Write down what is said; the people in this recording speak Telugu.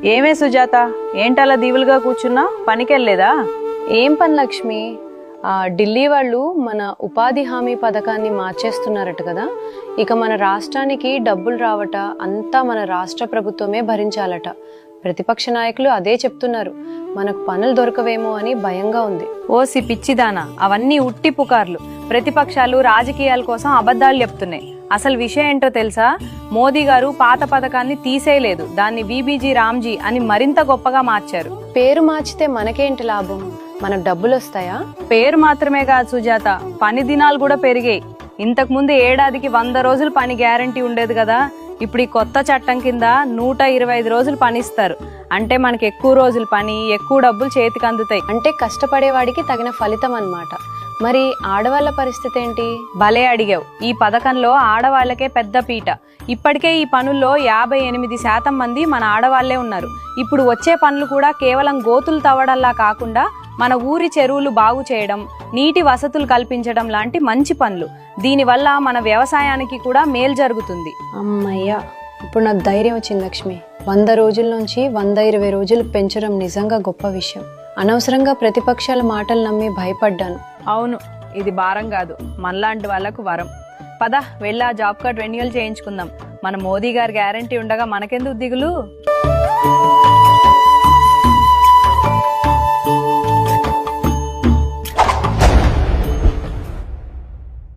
ఏమే సుజాత, ఏంటలా దీవులుగా కూర్చున్నా? పనికెళ్ళలేదా? ఏం పని లక్ష్మి, ఢిల్లీ వాళ్ళు మన ఉపాధి హామీ పథకాన్ని మార్చేస్తున్నారట కదా. ఇక మన రాష్ట్రానికి డబ్బులు రావట అంతా మన రాష్ట్ర ప్రభుత్వమే భరించాలట. ప్రతిపక్ష నాయకులు అదే చెప్తున్నారు. మనకు పనులు దొరకవేమో అని భయంగా ఉంది. ఓసి పిచ్చిదానా, అవన్నీ ఉట్టి పుకార్లు. ప్రతిపక్షాలు రాజకీయాల కోసం అబద్ధాలు చెప్తున్నాయి. అసలు విషయం ఏంటో తెలుసా? మోదీ గారు పాత పథకాన్ని తీసేయలేదు, దాన్ని బీబీజీ రామ్జీ అని మరింత గొప్పగా మార్చారు. పేరు మార్చితే మనకేంటి లాభం? మనకు డబ్బులు వస్తాయా? పేరు మాత్రమే కాదు సుజాత, పని దినాలు కూడా పెరిగాయి. ఇంతకు ముందు ఏడాదికి 100 రోజులు పని గ్యారంటీ ఉండేది కదా. ఇప్పుడు ఈ కొత్త చట్టం కింద 125 రోజులు పనిస్తారు. అంటే మనకి ఎక్కువ రోజులు పని, ఎక్కువ డబ్బులు చేతికి అందుతాయి. అంటే కష్టపడేవాడికి తగిన ఫలితం అన్నమాట. మరి ఆడవాళ్ళ పరిస్థితి ఏంటి? భలే అడిగావు. ఈ పథకంలో ఆడవాళ్లకే పెద్ద పీట. ఇప్పటికే ఈ పనుల్లో 58% మంది మన ఆడవాళ్లే ఉన్నారు. ఇప్పుడు వచ్చే పనులు కూడా కేవలం గోతులు తవ్వడంలా కాకుండా మన ఊరి చెరువులు బాగు చేయడం, నీటి వసతులు కల్పించడం లాంటి మంచి పనులు. దీనివల్ల మన వ్యవసాయానికి కూడా మేలు జరుగుతుంది. అమ్మయ్యా, ఇప్పుడు నాకు ధైర్యం వచ్చింది లక్ష్మి. 100 రోజుల నుంచి 120 రోజులు పెంచడం నిజంగా గొప్ప విషయం. అనవసరంగా ప్రతిపక్షాల మాటలు నమ్మి భయపడ్డాను. అవును, ఇది భారం కాదు, మనలాంటి వాళ్ళకు వరం. పద వెళ్ళి ఆ జాబ్ కార్డ్ రెన్యువల్ చేయించుకుందాం. మన మోదీ గారి గ్యారంటీ ఉండగా మనకెందుకు దిగులు?